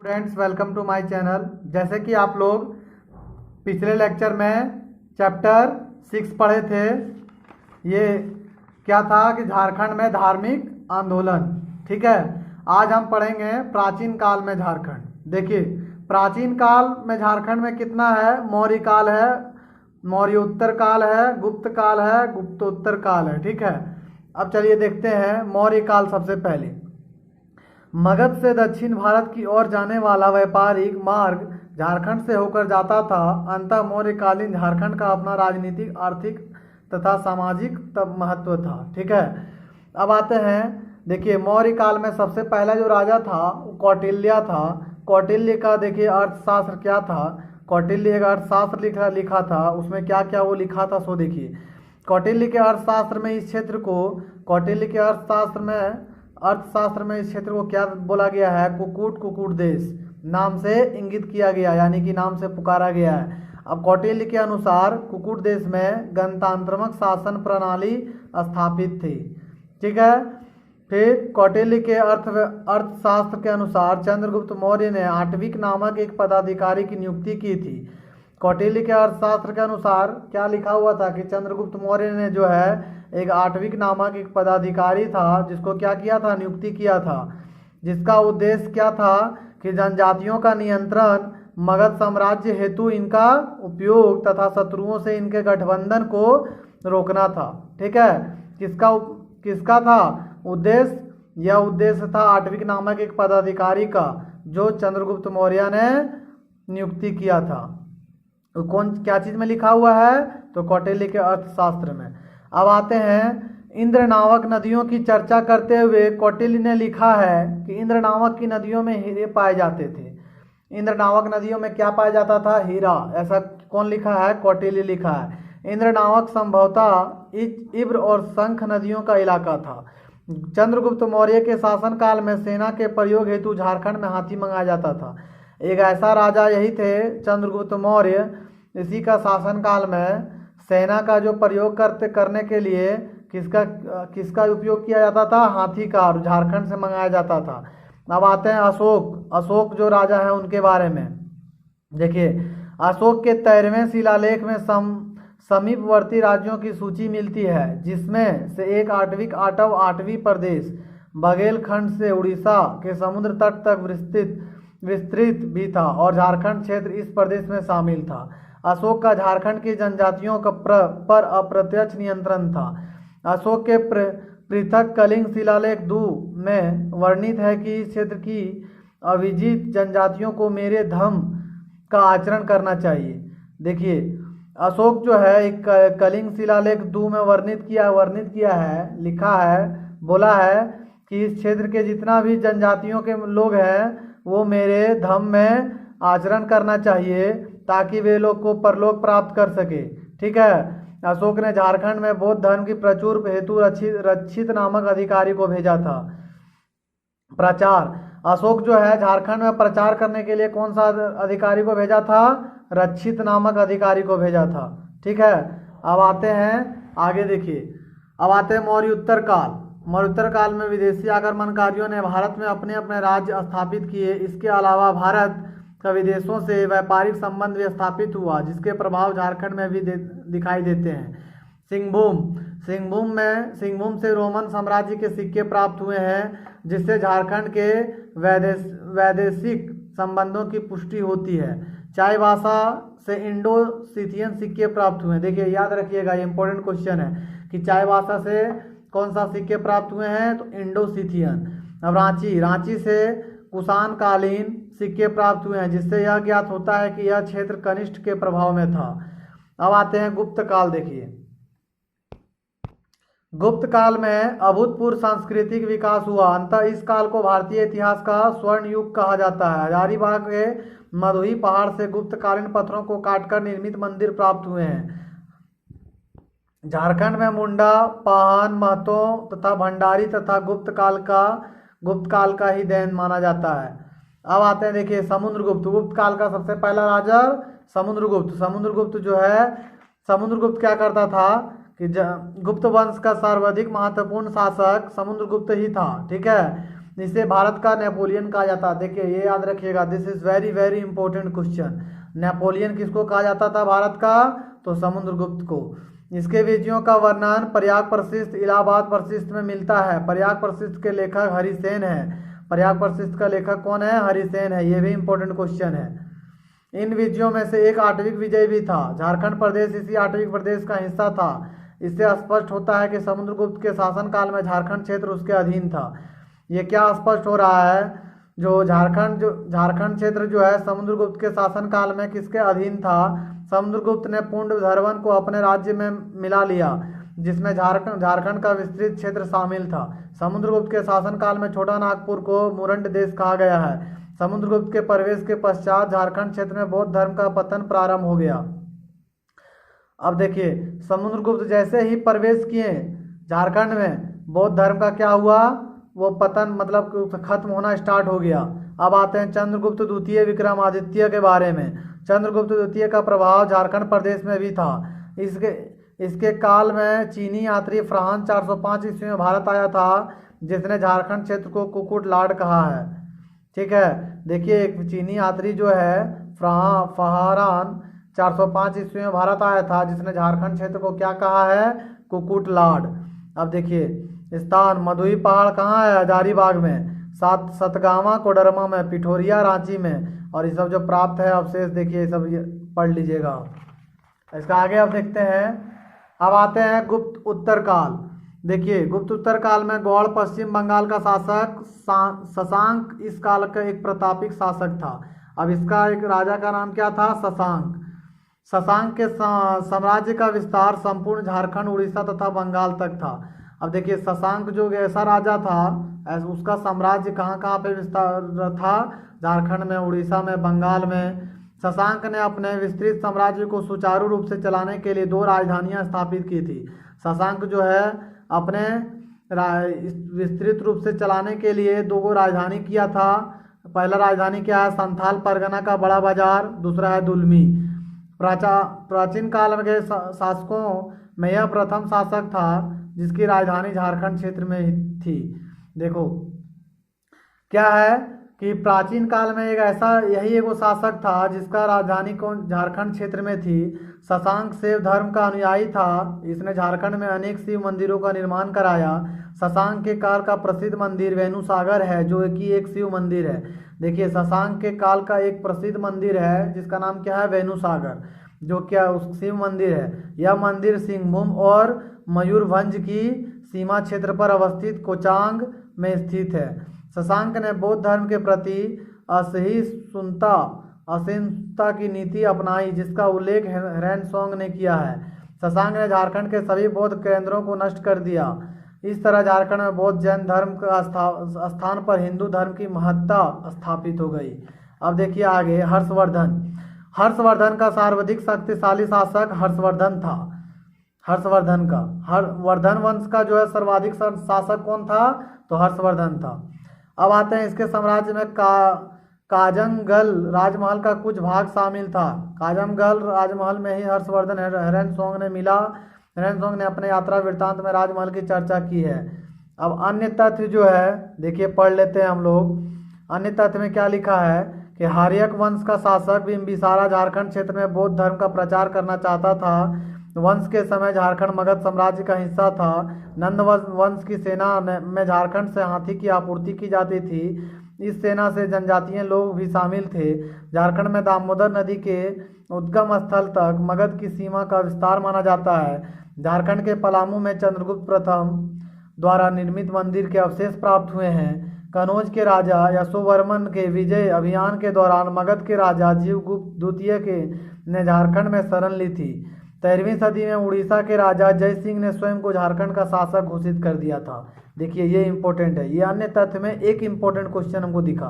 Students, welcome to my channel. जैसे कि आप लोग पिछले लेक्चर में चैप्टर 6 पढ़े थे। ये क्या था कि झारखंड में धार्मिक आंदोलन। ठीक है, आज हम पढ़ेंगे प्राचीन काल में झारखंड। देखिए, प्राचीन काल में झारखंड में कितना है? मौर्य काल है, मौर्योत्तर काल है, गुप्त काल है, गुप्तोत्तर काल है। ठीक है, अब चलिए देखते हैं मौर्य काल। सबसे पहले मगध से दक्षिण भारत की ओर जाने वाला व्यापारिक मार्ग झारखंड से होकर जाता था। अंततः मौर्यकालीन झारखंड का अपना राजनीतिक, आर्थिक तथा सामाजिक तब महत्व था। ठीक है, अब आते हैं। देखिए, मौर्य काल में सबसे पहला जो राजा था वो कौटिल्य था। कौटिल्य का देखिए अर्थशास्त्र क्या था। कौटिल्य एक अर्थशास्त्र लिखा था। उसमें क्या क्या वो लिखा था सो देखिए। कौटिल्य के अर्थशास्त्र में इस क्षेत्र को कौटिल्य के अर्थशास्त्र में इस क्षेत्र को क्या बोला गया है? कुकुट देश नाम से इंगित किया गया, यानी कि नाम से पुकारा गया है। अब कौटिल्य के अनुसार कुकुट देश में गणतंत्रात्मक शासन प्रणाली स्थापित थी। ठीक है, फिर कौटिल्य के अर्थशास्त्र के अनुसार चंद्रगुप्त मौर्य ने आटविक नामक एक पदाधिकारी की नियुक्ति की थी। कौटिल्य के अर्थशास्त्र के अनुसार क्या लिखा हुआ था कि चंद्रगुप्त मौर्य ने जो है एक आटविक नामक एक पदाधिकारी था, जिसको क्या किया था? नियुक्ति किया था। जिसका उद्देश्य क्या था कि जनजातियों का नियंत्रण, मगध साम्राज्य हेतु इनका उपयोग तथा शत्रुओं से इनके गठबंधन को रोकना था। ठीक है, किसका था उद्देश्य? यह उद्देश्य था आटविक नामक एक पदाधिकारी का, जो चंद्रगुप्त मौर्य ने नियुक्ति किया था। क्या चीज में लिखा हुआ है? तो कौटिल्य के अर्थशास्त्र में। अब आते हैं इंद्र नामक नदियों की चर्चा करते हुए कौटिल्य ने लिखा है कि इंद्र नामक की नदियों में हीरे पाए जाते थे। इंद्र नामक नदियों में क्या पाया जाता था? हीरा। ऐसा कौन लिखा है? कौटिल्य लिखा है। इंद्र नामक संभवतः इब्र और शंख नदियों का इलाका था। चंद्रगुप्त मौर्य के शासनकाल में सेना के प्रयोग हेतु झारखंड में हाथी मंगाया जाता था। एक ऐसा राजा यही थे चंद्रगुप्त मौर्य। इसी का शासनकाल में सेना का जो प्रयोग करने के लिए किसका उपयोग किया जाता था? हाथी का, और झारखंड से मंगाया जाता था। अब आते हैं अशोक जो राजा हैं उनके बारे में। देखिए, अशोक के 13वें शिलालेख में समीपवर्ती राज्यों की सूची मिलती है, जिसमें से एक आठवीं प्रदेश बघेलखंड से उड़ीसा के समुद्र तट तक विस्तृत भी था, और झारखंड क्षेत्र इस प्रदेश में शामिल था। अशोक का झारखंड की जनजातियों पर अप्रत्यक्ष नियंत्रण था। अशोक के पृथक कलिंग शिलालेख 2 में वर्णित है कि इस क्षेत्र की अभिजित जनजातियों को मेरे धर्म का आचरण करना चाहिए। देखिए, अशोक जो है एक कलिंग शिलालेख 2 में वर्णित किया है, लिखा है, बोला है कि इस क्षेत्र के जितना भी जनजातियों के लोग हैं वो मेरे धर्म में आचरण करना चाहिए, ताकि वे लोग को परलोक प्राप्त कर सके। ठीक है, अशोक ने झारखंड में बौद्ध धर्म की प्रचुर हेतु रक्षित नामक अधिकारी को भेजा था। प्रचार, अशोक जो है झारखंड में प्रचार करने के लिए कौन सा अधिकारी को भेजा था? रक्षित नामक अधिकारी को भेजा था। ठीक है, अब आते हैं आगे। देखिए, अब आते हैं मौर्योत्तर काल। मौर्योत्तर काल में विदेशी आक्रमणकारियों ने भारत में अपने अपने राज्य स्थापित किए। इसके अलावा भारत का विदेशों से व्यापारिक संबंध भी स्थापित हुआ, जिसके प्रभाव झारखंड में भी दिखाई देते हैं। सिंहभूम से रोमन साम्राज्य के सिक्के प्राप्त हुए हैं, जिससे झारखंड के वैदेशिक संबंधों की पुष्टि होती है। चाईबासा से इंडो सिथियन सिक्के प्राप्त हुए हैं। देखिए, याद रखिएगा, ये इंपॉर्टेंट क्वेश्चन है कि चाईबासा से कौन सा सिक्के प्राप्त हुए हैं? तो इंडो सिथियन। अब रांची से कुषाण कालीन सिक्के प्राप्त हुए हैं, जिससे यह ज्ञात होता है कि यह क्षेत्र कनिष्ठ के प्रभाव में था। अब आते हैं गुप्त काल। देखिए, गुप्त काल में अभूतपूर्व सांस्कृतिक विकास हुआ। अंततः इस काल को भारतीय इतिहास का स्वर्ण युग कहा जाता है। हजारीबाग के मधुई पहाड़ से गुप्तकालीन पत्थरों को काटकर निर्मित मंदिर प्राप्त हुए हैं। झारखंड में मुंडा, पाहन, महतो तथा भंडारी तथा गुप्त काल का ही देन माना जाता है। अब आते हैं, देखिए, समुद्रगुप्त। गुप्त काल का सबसे पहला राजा समुद्रगुप्त जो है, समुद्रगुप्त क्या करता था कि गुप्त वंश का सर्वाधिक महत्वपूर्ण शासक समुद्रगुप्त ही था। ठीक है, इसे भारत का नेपोलियन कहा जाता है। देखिए ये याद रखिएगा, this is very very important question. Napoleon किसको कहा जाता था भारत का? तो समुद्रगुप्त को। इसके विजयों का वर्णन प्रयाग प्रशिस्त, इलाहाबाद प्रशिस्त में मिलता है। प्रयाग प्रशिस्त के लेखक हरिसेन है। प्रयाग प्रशिस्त का लेखक कौन है? हरिसेन है। ये भी इंपॉर्टेंट क्वेश्चन है। इन विजयों में से एक आठवीं विजय भी था। झारखंड प्रदेश इसी आठवीं प्रदेश का हिस्सा था। इससे स्पष्ट होता है कि समुद्रगुप्त के शासनकाल में झारखंड क्षेत्र उसके अधीन था। ये क्या स्पष्ट हो रहा है? जो झारखंड क्षेत्र जो है समुद्रगुप्त के शासनकाल में किसके अधीन था? समुद्रगुप्त ने पुंड धरवन को अपने राज्य में मिला लिया, जिसमें झारखंड का विस्तृत क्षेत्र शामिल था। समुद्रगुप्त के शासनकाल में छोटा नागपुर को मुरंड देश कहा गया है। समुद्रगुप्त के प्रवेश के पश्चात झारखंड क्षेत्र में बौद्ध धर्म का पतन प्रारंभ हो गया। अब देखिए, समुद्रगुप्त जैसे ही प्रवेश किए झारखंड में, बौद्ध धर्म का क्या हुआ? वो पतन मतलब खत्म होना स्टार्ट हो गया। अब आते हैं चंद्रगुप्त द्वितीय विक्रमादित्य के बारे में। चंद्रगुप्त द्वितीय का प्रभाव झारखंड प्रदेश में भी था। इसके काल में चीनी यात्री फ्रांस 405 ईस्वी में भारत आया था, जिसने झारखंड क्षेत्र को कुकुट लाड कहा है। ठीक है, देखिए एक चीनी यात्री जो है फहारान 405 ईस्वी में भारत आया था, जिसने झारखंड क्षेत्र को क्या कहा है? कुकुट लाड। अब देखिए स्थान मधुई पहाड़ कहाँ है? हजारीबाग में। सतगावा कोडरमा में, पिठोरिया रांची में। और ये सब जो प्राप्त है अवशेष, देखिए सब ये पढ़ लीजिएगा। इसका आगे अब देखते हैं। अब आते हैं गुप्त उत्तर काल। देखिए गुप्त उत्तर काल में गौड़ पश्चिम बंगाल का शासक शशांक इस काल का एक प्रतापिक शासक था। अब इसका एक राजा का नाम क्या था? शशांक। शशांक के साम्राज्य का विस्तार संपूर्ण झारखंड, उड़ीसा तथा बंगाल तक था। अब देखिए शशांक जो ऐसा राजा था, उसका साम्राज्य कहाँ कहाँ पे विस्तार था? झारखंड में, उड़ीसा में, बंगाल में। शशांक ने अपने विस्तृत साम्राज्य को सुचारू रूप से चलाने के लिए 2 राजधानियां स्थापित की थी। शशांक जो है अपने विस्तृत रूप से चलाने के लिए 2 राजधानी किया था। पहला राजधानी क्या है? संथाल परगना का बड़ा बाजार, दूसरा है दुलमी। प्राचीन काल के शासकों में यह प्रथम शासक था जिसकी राजधानी झारखंड क्षेत्र में थी। देखो क्या है कि प्राचीन काल में यही एक शासक था जिसका राजधानी झारखंड क्षेत्र में थी। शशांक शैव धर्म का अनुयायी था। इसने झारखंड में अनेक शिव मंदिरों का निर्माण कराया। शशांक के काल का प्रसिद्ध मंदिर वेणुसागर है, जो कि एक शिव मंदिर है। देखिए शशांक के काल का एक प्रसिद्ध मंदिर है जिसका नाम क्या है? वेणुसागर, जो क्या उस शिव मंदिर है। यह मंदिर सिंहभूम और मयूरभंज की सीमा क्षेत्र पर अवस्थित कोचांग में स्थित है। शशांक ने बौद्ध धर्म के प्रति असहिष्णुता की नीति अपनाई, जिसका उल्लेख ह्वेनसांग ने किया है। शशांक ने झारखंड के सभी बौद्ध केंद्रों को नष्ट कर दिया। इस तरह झारखंड में बौद्ध जैन धर्म का स्थान पर हिंदू धर्म की महत्ता स्थापित हो गई। अब देखिए आगे हर्षवर्धन। हर्षवर्धन का सर्वाधिक शक्तिशाली शासक हर्षवर्धन था। वर्धन वंश का जो है सर्वाधिक शासक कौन था? तो हर्षवर्धन था। अब आते हैं इसके साम्राज्य में काजंगल राजमहल का कुछ भाग शामिल था। काजंगल राजमहल में ही हर्षवर्धन ह्वेनसांग ने मिला। ह्वेनसांग ने अपने यात्रा वृत्तांत में राजमहल की चर्चा की है। अब अन्य तथ्य जो है देखिए पढ़ लेते हैं हम लोग। अन्य तथ्य में क्या लिखा है कि हार्यक वंश का शासक बिम्बिसारा झारखंड क्षेत्र में बौद्ध धर्म का प्रचार करना चाहता था। वंश के समय झारखंड मगध साम्राज्य का हिस्सा था। नंद वंश की सेना में झारखंड से हाथी की आपूर्ति की जाती थी। इस सेना से जनजातीय लोग भी शामिल थे। झारखंड में दामोदर नदी के उद्गम स्थल तक मगध की सीमा का विस्तार माना जाता है। झारखंड के पलामू में चंद्रगुप्त प्रथम द्वारा निर्मित मंदिर के अवशेष प्राप्त हुए हैं। कनौज के राजा यशोवर्मन के विजय अभियान के दौरान मगध के राजा जीवगुप्त द्वितीय ने झारखंड में शरण ली थी। 13वीं सदी में उड़ीसा के राजा जय सिंह ने स्वयं को झारखंड का शासक घोषित कर दिया था। देखिए ये इंपॉर्टेंट है। ये अन्य तथ्य में एक इंपॉर्टेंट क्वेश्चन हमको दिखा।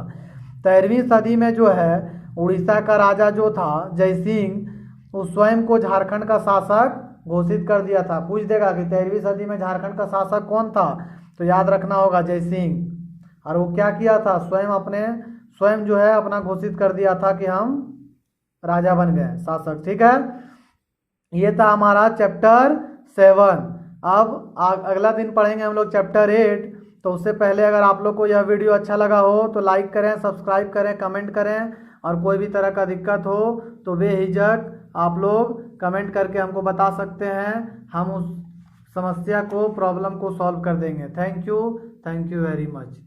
13वीं सदी में जो है उड़ीसा का राजा जो था जय सिंह, उस स्वयं को झारखंड का शासक घोषित कर दिया था। पूछ देगा कि 13वीं सदी में झारखंड का शासक कौन था, तो याद रखना होगा जय सिंह। और वो क्या किया था? स्वयं जो है अपना घोषित कर दिया था कि हम राजा बन गए, शासक। ठीक है, ये था हमारा चैप्टर 7। अब अगला दिन पढ़ेंगे हम लोग चैप्टर 8। तो उससे पहले अगर आप लोग को यह वीडियो अच्छा लगा हो तो लाइक करें, सब्सक्राइब करें, कमेंट करें, और कोई भी तरह का दिक्कत हो तो बेहिचक आप लोग कमेंट करके हमको बता सकते हैं। हम उस समस्या को, प्रॉब्लम को सॉल्व कर देंगे। Thank you very much.